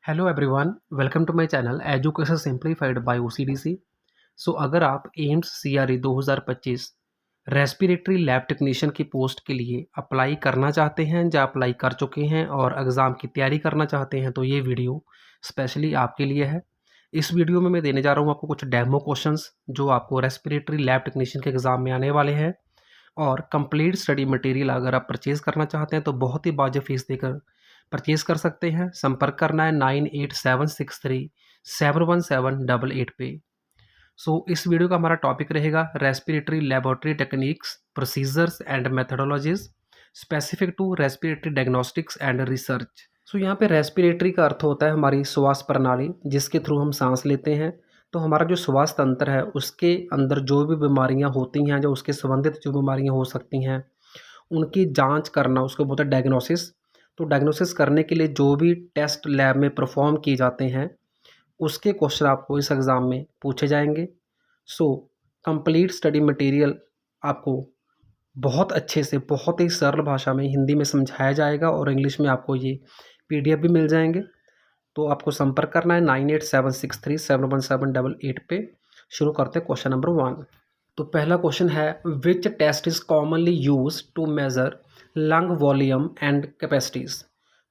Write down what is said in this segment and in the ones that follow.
Hello everyone, welcome to my channel education simplified by OCDC. So अगर आप AIIMS CRE 2025 respiratory lab technician की post के लिए apply करना चाहते हैं या अप्लाई कर चुके हैं और एग्ज़ाम की तैयारी करना चाहते हैं तो ये वीडियो स्पेशली आपके लिए है। इस वीडियो में मैं देने जा रहा हूँ आपको कुछ डेमो क्वेश्चंस जो आपको रेस्पिरेटरी लैब टेक्नीशियन के एग्ज़ाम में आने वाले हैं। और कंप्लीट स्टडी मटेरियल अगर आप परचेज़ करना चाहते हैं तो बहुत ही वाजिब फीस देकर परचेज़ कर सकते हैं। संपर्क करना है 9876371788 पे। इस वीडियो का हमारा टॉपिक रहेगा respiratory laboratory techniques, procedures and methodologies specific to respiratory diagnostics and research. यहाँ पे रेस्पिरेटरी का अर्थ होता है हमारी श्वास प्रणाली जिसके थ्रू हम सांस लेते हैं। तो हमारा जो श्वास तंत्र है उसके अंदर जो भी बीमारियां होती हैं जो उसके संबंधित जो बीमारियां हो सकती हैं उनकी जांच करना उसको बोलते हैं डायग्नोसिस। तो डायग्नोसिस करने के लिए जो भी टेस्ट लैब में परफॉर्म किए जाते हैं उसके क्वेश्चन आपको इस एग्ज़ाम में पूछे जाएंगे। कंप्लीट स्टडी मटेरियल आपको बहुत अच्छे से बहुत ही सरल भाषा में हिंदी में समझाया जाएगा और इंग्लिश में आपको ये पीडीएफ भी मिल जाएंगे। तो आपको संपर्क करना है 9876371788 पे। शुरू करते हैं क्वेश्चन नंबर 1। तो पहला क्वेश्चन है which test is commonly use to measure lung volume and capacities.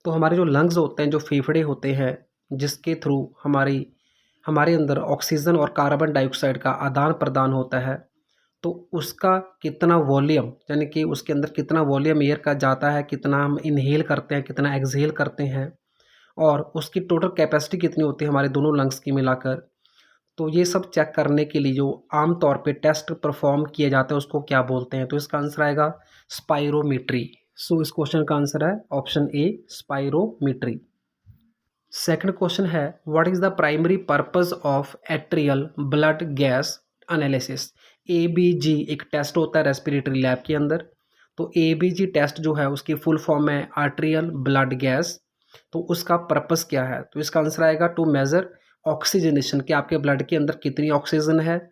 तो हमारे जो लंग्स होते हैं जो फेफड़े होते हैं जिसके थ्रू हमारे अंदर ऑक्सीजन और कार्बन डाइऑक्साइड का आदान प्रदान होता है, तो उसका कितना वॉल्यूम यानी कि उसके अंदर कितना वॉल्यूम एयर का जाता है, कितना हम इनहेल करते हैं, कितना एक्सहेल करते हैं और उसकी टोटल कैपेसिटी कितनी होती है हमारे दोनों लंग्स की मिलाकर। तो ये सब चेक करने के लिए जो आम तौर पे टेस्ट परफॉर्म किया जाता है उसको क्या बोलते हैं। तो इसका आंसर आएगा स्पायरोमीट्री। इस क्वेश्चन का आंसर है option A spirometry. Second question है what is the primary purpose of atrial blood gas analysis. ABG एक टेस्ट होता है रेस्पिरेटरी लैब के अंदर। तो एबीजी टेस्ट जो है उसकी फुल फॉर्म है आर्टेरियल ब्लड गैस। तो उसका पर्पस क्या है। तो इसका आंसर आएगा टू मेजर ऑक्सीजनेशन कि आपके ब्लड के अंदर कितनी ऑक्सीजन है,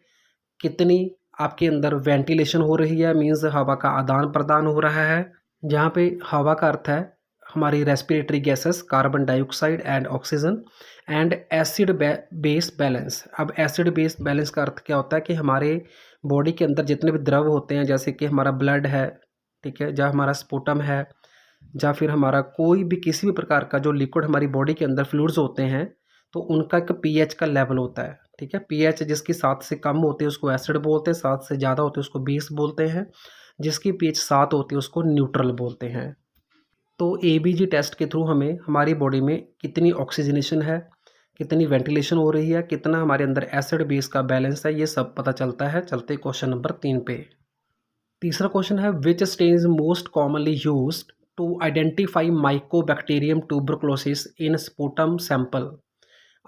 कितनी आपके अंदर वेंटिलेशन हो रही है, मीन्स हवा का आदान प्रदान हो रहा है। जहाँ पे हवा का अर्थ है हमारी respiratory gases carbon dioxide and oxygen and acid base balance. अब एसिड बेस बैलेंस का अर्थ क्या होता है कि हमारे बॉडी के अंदर जितने भी द्रव होते हैं जैसे कि हमारा ब्लड है, ठीक है, जहाँ हमारा स्पूटम है, या फिर हमारा कोई भी किसी भी प्रकार का जो लिक्विड हमारी बॉडी के अंदर फ्लूइड्स होते हैं तो उनका एक पीएच का लेवल होता है। ठीक है, पीएच जिसकी 7 से कम होती है उसको एसिड बोलते हैं, 7 से ज़्यादा होती है उसको बेस बोलते हैं, जिसकी पीएच 7 होती है उसको न्यूट्रल बोलते हैं। तो एबीजी टेस्ट के थ्रू हमें हमारी बॉडी में कितनी ऑक्सीजनेशन है, कितनी वेंटिलेशन हो रही है, कितना हमारे अंदर एसिड बेस का बैलेंस है, ये सब पता चलता है। चलते क्वेश्चन नंबर 3 पे। तीसरा क्वेश्चन है which stain is most commonly used to identify mycobacterium tuberculosis in sputum sample.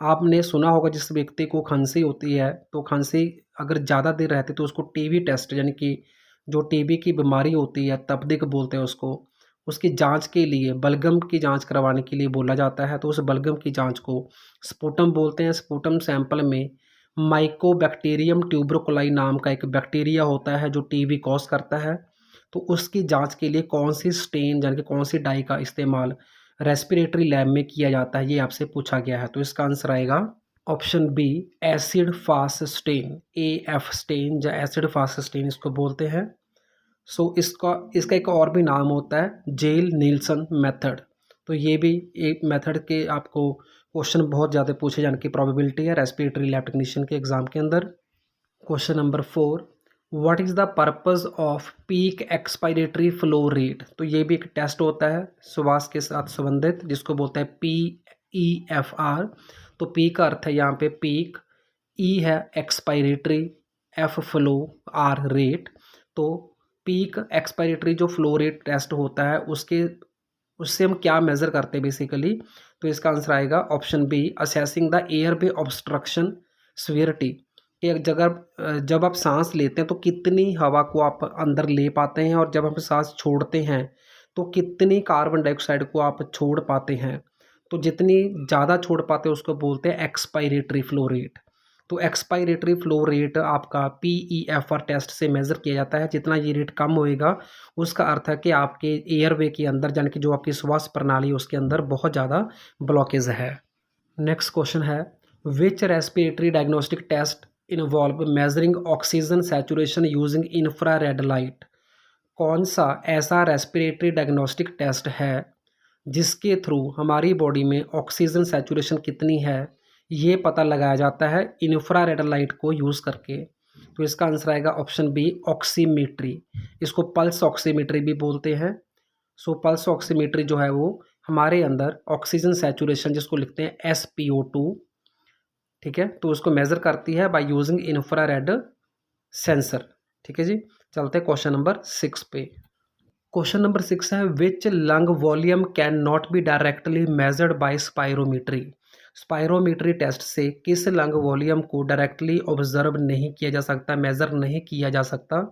आपने सुना होगा जिस व्यक्ति को खांसी होती है तो खांसी अगर ज़्यादा देर रहती है तो उसको टीबी टेस्ट यानी कि जो टीबी की बीमारी होती है तपेदिक बोलते हैं उसको, उसकी जांच के लिए बलगम की जांच करवाने के लिए बोला जाता है। तो उस बलगम की जांच को स्पूटम बोलते हैं। स्पूटम सैंपल में माइकोबैक्टीरियम ट्यूबरकुलाई नाम का एक बैक्टीरिया होता है जो टीबी कॉज करता है। तो उसकी जांच के लिए कौन सी स्टेन यानी कि कौन सी डाई का इस्तेमाल रेस्पिरेटरी लैब में किया जाता है ये आपसे पूछा गया है। तो इसका आंसर आएगा option B acid fast stain, AF stain या एसिड फास्ट स्टेन इसको बोलते हैं। इसका एक और भी नाम होता है जेल नील्सन मेथड। तो ये भी एक मेथड के आपको क्वेश्चन बहुत ज़्यादा पूछे जाने की प्रोबेबिलिटी है रेस्पिरेटरी लैब टेक्नीशियन के एग्जाम के अंदर। Question number 4 what is the purpose off peak expiratory flow rate. तो ये भी एक टेस्ट होता है श्वास के साथ संबंधित जिसको बोलते हैं PEFR। तो पी का अर्थ है यहाँ पे पीक, ई है expiratory, F flow, R rate. तो पीक एक्सपायरेटरी जो फ्लो रेट टेस्ट होता है उससे हम क्या मेज़र करते हैं बेसिकली। तो इसका आंसर आएगा option B assessing the airway obstruction severity. एक जगह जब आप सांस लेते हैं तो कितनी हवा को आप अंदर ले पाते हैं और जब हम सांस छोड़ते हैं तो कितनी कार्बन डाइऑक्साइड को आप छोड़ पाते हैं। तो जितनी ज़्यादा छोड़ पाते हैं उसको बोलते हैं एक्सपायरेटरी फ्लो रेट। तो एक्सपायरेटरी फ्लो रेट आपका PEFR टेस्ट से मेज़र किया जाता है। जितना ये रेट कम होएगा उसका अर्थ है कि आपके एयरवे के अंदर यानी कि जो आपकी श्वास प्रणाली है उसके अंदर बहुत ज़्यादा ब्लॉकेज है। नेक्स्ट क्वेश्चन है which respiratory diagnostic test involve measuring oxygen saturation using infrared light. कौन सा ऐसा रेस्पिरेटरी डायग्नोस्टिक टेस्ट है जिसके थ्रू हमारी बॉडी में ऑक्सीजन सैचुरेशन कितनी है ये पता लगाया जाता है इंफ्रारेड लाइट को यूज़ करके। तो इसका आंसर आएगा ऑप्शन बी ऑक्सीमीट्री। इसको पल्स ऑक्सीमीट्री भी बोलते हैं। सो पल्स ऑक्सीमीट्री जो है वो हमारे अंदर ऑक्सीजन सैचुरेशन जिसको लिखते हैं SpO2, ठीक है, तो उसको मेज़र करती है बाय यूजिंग इंफ्रारेड सेंसर। ठीक है जी, चलते हैं क्वेश्चन नंबर 6 पे। क्वेश्चन नंबर 6 है which lung volume can not be directly measured by spirometry. Spirometry test से किस लंग वॉल्यूम को डायरेक्टली ऑब्जर्व नहीं किया जा सकता, मेज़र नहीं किया जा सकता।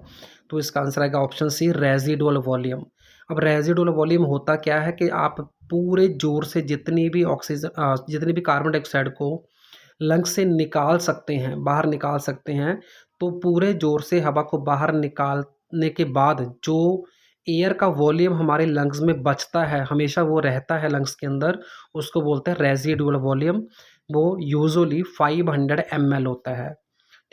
तो इसका आंसर आएगा ऑप्शन सी रेजिडुअल वॉल्यूम। अब रेजिडुअल वॉल्यूम होता क्या है कि आप पूरे जोर से जितनी भी ऑक्सीजन जितनी भी कार्बन डाइऑक्साइड को लंग्स से निकाल सकते हैं, बाहर निकाल सकते हैं, तो पूरे जोर से हवा को बाहर निकालने के बाद जो एयर का वॉल्यूम हमारे लंग्स में बचता है, हमेशा वो रहता है लंग्स के अंदर, उसको बोलते हैं रेजिडुअल वॉल्यूम। वो यूजुअली 500 ml होता है।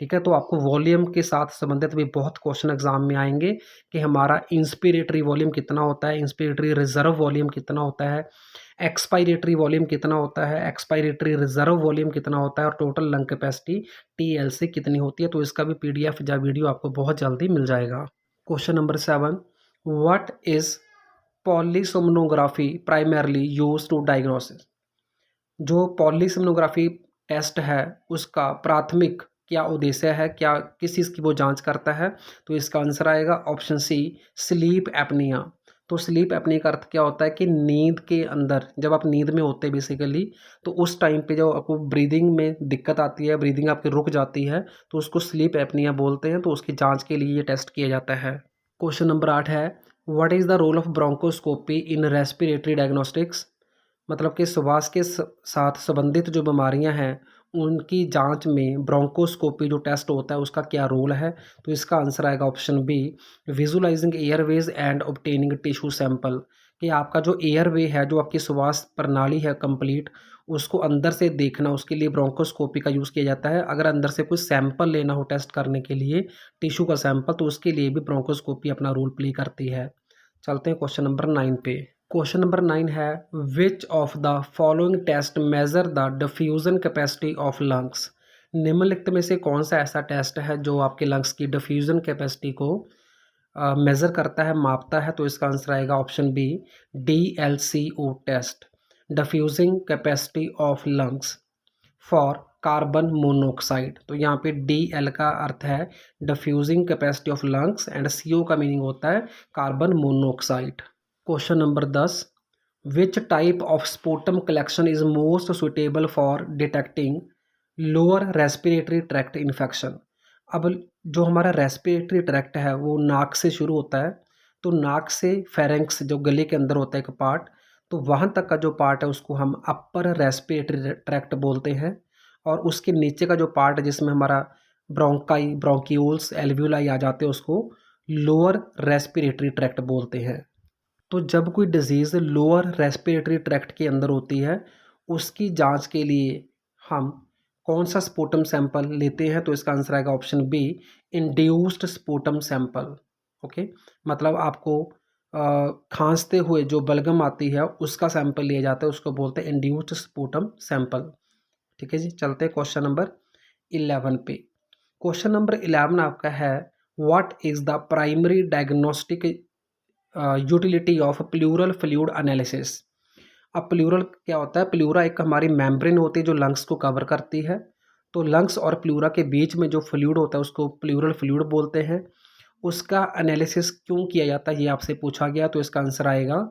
ठीक है, तो आपको वॉल्यूम के साथ संबंधित भी बहुत क्वेश्चन एग्जाम में आएंगे कि हमारा इंस्पिरेटरी वॉल्यूम कितना होता है, इंस्पिरेटरी रिजर्व वॉल्यूम कितना होता है, एक्सपायरेटरी वॉल्यूम कितना होता है, एक्सपायरेटरी रिजर्व वॉल्यूम कितना होता है और टोटल लंग कैपेसिटी TLC कितनी होती है। तो इसका भी PDF या वीडियो आपको बहुत जल्दी मिल जाएगा। Question number 7 what is polysomnography primarily use to diagnosis. जो पॉलीसोमनोग्राफी टेस्ट है उसका प्राथमिक क्या उद्देश्य है, क्या किस चीज़ की वो जांच करता है। तो इसका आंसर आएगा ऑप्शन सी स्लीप एपनिया। तो स्लीप एपनिया का अर्थ क्या होता है कि नींद के अंदर जब आप नींद में होते हैं बेसिकली, तो उस टाइम पे जो आपको ब्रीदिंग में दिक्कत आती है, ब्रीदिंग आपकी रुक जाती है, तो उसको स्लीप एपनिया बोलते हैं। तो उसकी जांच के लिए ये टेस्ट किया जाता है। क्वेश्चन नंबर 8 है what is the role of bronchoscopy in respiratory diagnostics. मतलब कि श्वास के साथ संबंधित जो बीमारियां हैं उनकी जांच में ब्रोंकोस्कोपी जो टेस्ट होता है उसका क्या रोल है। तो इसका आंसर आएगा option B visualising airways and obtaining tissue sample. कि आपका जो एयरवे है, जो आपकी श्वास प्रणाली है कंप्लीट, उसको अंदर से देखना, उसके लिए ब्रोंकोस्कोपी का यूज़ किया जाता है। अगर अंदर से कोई सैंपल लेना हो टेस्ट करने के लिए, टिश्यू का सैंपल, तो उसके लिए भी ब्रोंकोस्कोपी अपना रोल प्ले करती है। चलते हैं क्वेश्चन नंबर 9 पे। क्वेश्चन नंबर 9 है which of the following test measure the diffusion capacity of lungs. निम्नलिखित में से कौन सा ऐसा टेस्ट है जो आपके लंग्स की डिफ्यूजन कैपेसिटी को मेज़र करता है, मापता है। तो इसका आंसर आएगा option B DLCO test, diffusing capacity of lungs for carbon monoxide. तो यहाँ पे DL का अर्थ है diffusing capacity of lungs and CO का मीनिंग होता है carbon monoxide. Question number 10 which type of sputum collection is most suitable for detecting lower respiratory tract infection. अब जो हमारा रेस्पिरेटरी ट्रैक्ट है वो नाक से शुरू होता है, तो नाक से फेरेंक्स जो गले के अंदर होता है एक पार्ट, तो वहाँ तक का जो पार्ट है उसको हम अपर रेस्पिरेटरी ट्रैक्ट बोलते हैं। और उसके नीचे का जो पार्ट है जिसमें हमारा ब्रोंकाई, ब्रोंक्यूल्स, एल्व्यूलाई आ जाते हैं, उसको लोअर रेस्पिरेटरी ट्रैक्ट बोलते हैं। तो जब कोई डिजीज़ लोअर रेस्पिरेटरी ट्रैक्ट के अंदर होती है उसकी जांच के लिए हम कौन सा स्पूटम सैंपल लेते हैं। तो इसका आंसर आएगा option be induced sputum sample. Okay, मतलब आपको खांसते हुए जो बलगम आती है उसका सैंपल लिया जाता है, उसको बोलते हैं इंड्यूस्ड स्पूटम सैंपल। ठीक है जी, चलते हैं क्वेश्चन नंबर 11 पे। क्वेश्चन नंबर 11 आपका है what is the primary diagnostic utility of pleural fluid analysis. अब प्लूरल क्या होता है, प्लूरा एक हमारी मेम्ब्रेन होती है जो लंग्स को कवर करती है। तो लंग्स और प्लूरा के बीच में जो फ्लूइड होता है उसको प्लूरल फ्लूइड बोलते हैं। उसका एनालिसिस क्यों किया जाता है ये आपसे पूछा गया। तो इसका आंसर आएगा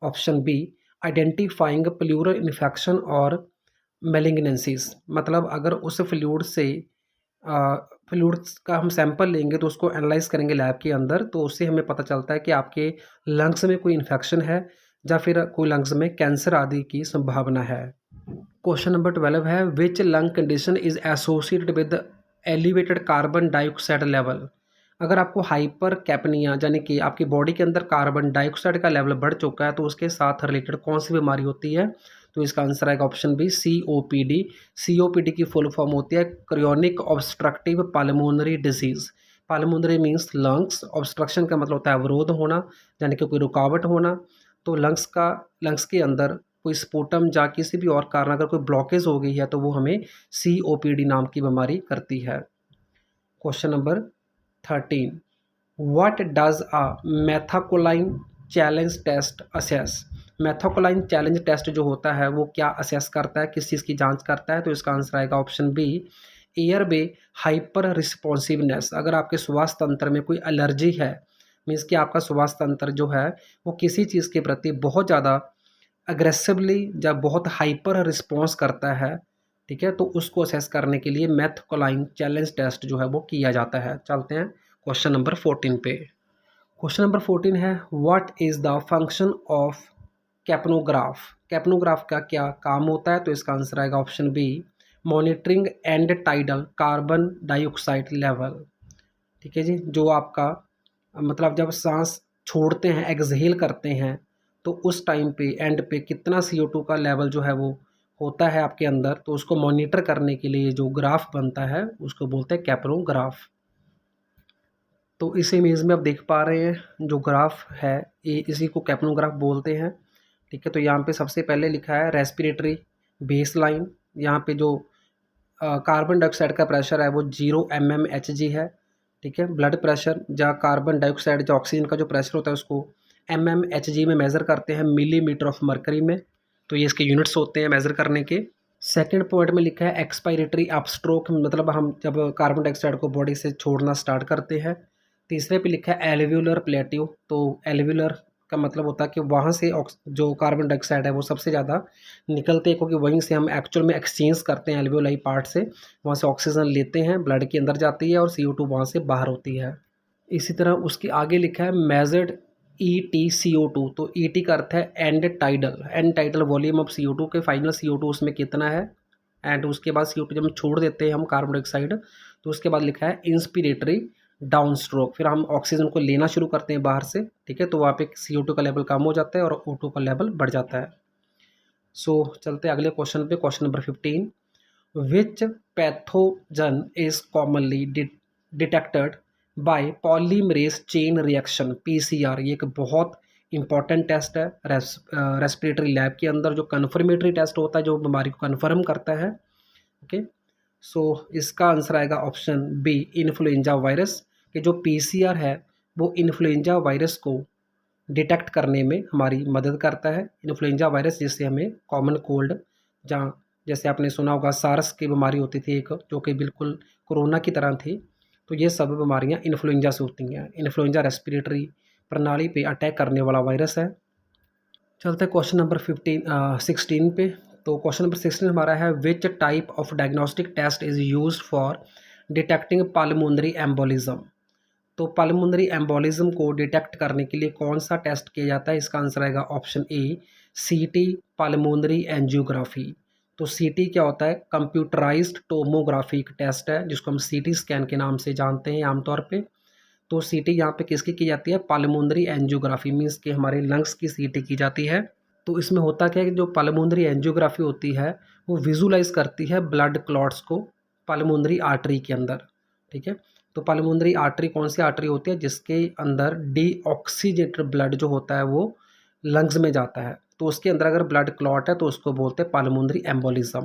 option B identifying pleural infection और मेलिग्नेंसीज। मतलब अगर उस फ्लूइड से फ्लूइड्स का हम सैंपल लेंगे तो उसको एनालाइज करेंगे लैब के अंदर, तो उससे हमें पता चलता है कि आपके लंग्स में कोई इन्फेक्शन है या फिर कोई लंग्स में कैंसर आदि की संभावना है। क्वेश्चन नंबर 12 है which lung condition is associated with elevated carbon dioxide level. अगर आपको हाइपर कैपनिया यानी कि आपकी बॉडी के अंदर कार्बन डाइऑक्साइड का लेवल बढ़ चुका है तो उसके साथ रिलेटेड कौन सी बीमारी होती है। तो इसका आंसर आएगा ऑप्शन बी COPD। COPD की फुल फॉर्म होती है chronic obstructive pulmonary disease. Pulmonary means lungs, obstruction का मतलब होता है अवरोध होना, यानी कि कोई रुकावट होना। तो लंग्स के अंदर कोई स्पुटम या किसी भी और कारण अगर कोई ब्लॉकेज हो गई है तो वो हमें COPD नाम की बीमारी करती है। Question number 13, what does a methacholine challenge test assess. Methacholine challenge test जो होता है वो क्या असेस करता है, किस चीज़ की जांच करता है, तो इसका आंसर आएगा ऑप्शन बी एयर वे हाइपर रिस्पॉन्सिवनेस। अगर आपके श्वास तंत्र में कोई एलर्जी है, मीन्स कि आपका श्वास तंत्र जो है वो किसी चीज़ के प्रति बहुत ज़्यादा अग्रेसिवली या बहुत हाइपर रिस्पॉन्स करता है, ठीक है, तो उसको असेस करने के लिए मैथकोलाइन चैलेंज टेस्ट जो है वो किया जाता है। चलते हैं क्वेश्चन नंबर 14 पे। क्वेश्चन नंबर 14 है what is the function of capnograph. Capnograph का क्या काम होता है, तो इसका आंसर आएगा option B monitoring end tidal carbon dioxide level. ठीक है जी, जो आपका मतलब जब सांस छोड़ते हैं, एक्सहेल करते हैं, तो उस टाइम पे एंड पे कितना CO2 का लेवल जो है वो होता है आपके अंदर, तो उसको मॉनिटर करने के लिए जो ग्राफ बनता है उसको बोलते हैं कैप्नोग्राफ। तो इस इमेज में आप देख पा रहे हैं जो ग्राफ है ये इसी को कैप्नोग्राफ बोलते हैं। ठीक है, तो यहाँ पे सबसे पहले लिखा है रेस्पिरेटरी बेस लाइन। यहाँ पे जो कार्बन डाइऑक्साइड का प्रेशर है वो 0 mmHg है। ठीक है, ब्लड प्रेशर या कार्बन डाइऑक्साइड या ऑक्सीजन का जो प्रेशर होता है उसको mmHg में मेज़र करते हैं, मिलीमीटर ऑफ मरकरी में। तो ये इसके यूनिट्स होते हैं मेज़र करने के। सेकंड पॉइंट में लिखा है एक्सपायरेटरी अपस्ट्रोक, मतलब हम जब कार्बन डाइऑक्साइड को बॉडी से छोड़ना स्टार्ट करते हैं। तीसरे पे लिखा है एल्वियोलर प्लेट्यू, तो एल्वियोलर का मतलब होता है कि वहाँ से जो कार्बन डाइऑक्साइड है वो सबसे ज़्यादा निकलते हैं, क्योंकि वहीं से हम एक्चुअल में एक्सचेंज करते हैं एल्वियोलाई पार्ट से, वहाँ से ऑक्सीजन लेते हैं, ब्लड के अंदर जाती है और CO2 वहाँ से बाहर होती है। इसी तरह उसके आगे लिखा है मेजर्ड EtCO2, तो ET का अर्थ है and tidal volume of CO2 के फाइनल CO2 उसमें कितना है, एंड उसके बाद CO2 जब हम छोड़ देते हैं हम कार्बन डाइऑक्साइड, तो उसके बाद लिखा है इंस्पिरेटरी डाउन स्ट्रोक, फिर हम ऑक्सीजन को लेना शुरू करते हैं बाहर से। ठीक है, तो वहाँ पे CO2 का लेवल कम हो जाता है और O2 का लेवल बढ़ जाता है। सो चलते हैं अगले क्वेश्चन पे। Question number 15, which pathogen is commonly detected by polymerase chain reaction PCR। ये एक बहुत इंपॉर्टेंट टेस्ट है रेस्पिरेटरी लैब के अंदर, जो कन्फर्मेटरी टेस्ट होता है जो बीमारी को कन्फर्म करता है। ओके, सो इसका आंसर आएगा ऑप्शन बी इन्फ्लुएंजा वायरस, कि जो PCR है वो इन्फ्लुएंजा वायरस को डिटेक्ट करने में हमारी मदद करता है। इन्फ्लुएंजा वायरस जिससे हमें कॉमन कोल्ड, जहाँ जैसे आपने सुना होगा सार्स की बीमारी होती थी एक, जो कि बिल्कुल कोरोना की तरह थी, तो ये सब बीमारियाँ इन्फ्लुएंजा से होती हैं। इन्फ्लुएंजा रेस्पिरेटरी प्रणाली पे अटैक करने वाला वायरस है। चलते हैं क्वेश्चन नंबर 16 पे। तो क्वेश्चन नंबर 16 हमारा है which type of diagnostic test is used for detecting pulmonary embolism. तो पल्मोनरी एम्बोलिज्म को डिटेक्ट करने के लिए कौन सा टेस्ट किया जाता है, इसका आंसर आएगा option A CT pulmonary angiography. तो CT क्या होता है, कंप्यूटराइज्ड टोमोग्राफी टेस्ट है, जिसको हम CT स्कैन के नाम से जानते हैं आमतौर पे। तो CT यहाँ पे किसकी की जाती है, पल्मोनरी एंजियोग्राफी, मीन्स कि हमारे लंग्स की CT की जाती है। तो इसमें होता क्या है कि जो पल्मोनरी एंजियोग्राफी होती है वो विजुलाइज करती है ब्लड क्लॉट्स को पल्मोनरी आर्टरी के अंदर। ठीक है, तो पल्मोनरी आर्टरी कौन सी आर्टरी होती है, जिसके अंदर डीऑक्सीजेनेटेड ब्लड जो होता है वो लंग्स में जाता है, तो उसके अंदर अगर ब्लड क्लॉट है तो उसको बोलते हैं pulmonary embolism.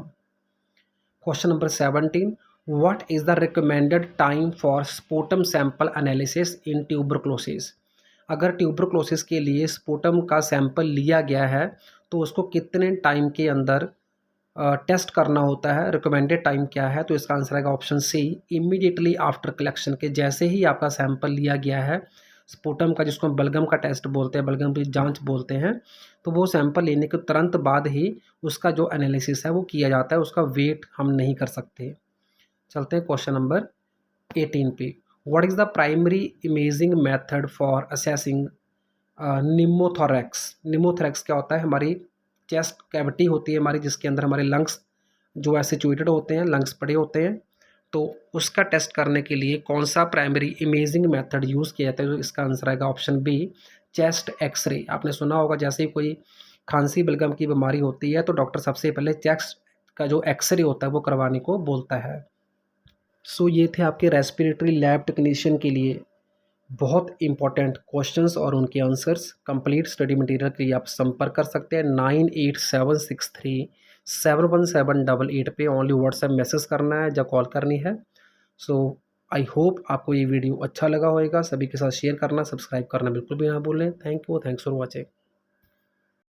Question number 17, what is the recommended time for sputum sample analysis in tuberculosis. अगर ट्यूबरक्लोसिस के लिए स्पुटम का सैंपल लिया गया है तो उसको कितने टाइम के अंदर टेस्ट करना होता है, रिकमेंडेड टाइम क्या है, तो इसका आंसर आएगा option C immediately after collection, के जैसे ही आपका सैंपल लिया गया है स्पुटम का, जिसको हम बलगम का टेस्ट बोलते हैं, बलगम की जांच बोलते हैं, तो वो सैंपल लेने के तुरंत बाद ही उसका जो एनालिसिस है वो किया जाता है, उसका वेट हम नहीं कर सकते। चलते हैं क्वेश्चन नंबर 18 पे। What is the primary imaging method for assessing निमोथोरैक्स। निमोथोरैक्स क्या होता है, हमारी चेस्ट कैविटी होती है हमारी, जिसके अंदर हमारे लंग्स जो है सिचुएटेड होते हैं, लंग्स पड़े होते हैं, तो उसका टेस्ट करने के लिए कौन सा प्राइमरी इमेजिंग मेथड यूज़ किया जाता है, तो इसका आंसर आएगा ऑप्शन बी चेस्ट एक्सरे। आपने सुना होगा जैसे ही कोई खांसी बलगम की बीमारी होती है तो डॉक्टर सबसे पहले चेस्ट का जो एक्सरे होता है वो करवाने को बोलता है। सो ये थे आपके रेस्पिरेटरी लैब टेक्नीशियन के लिए बहुत इंपॉर्टेंट क्वेश्चंस और उनके आंसर्स। कंप्लीट स्टडी मटेरियल के लिए आप संपर्क कर सकते हैं 9876371788 पे। ओनली व्हाट्सएप मैसेज करना है या कॉल करनी है। सो आई होप आपको ये वीडियो अच्छा लगा होगा। सभी के साथ शेयर करना, सब्सक्राइब करना बिल्कुल भी ना भूलें। Thank you, thanks for watching.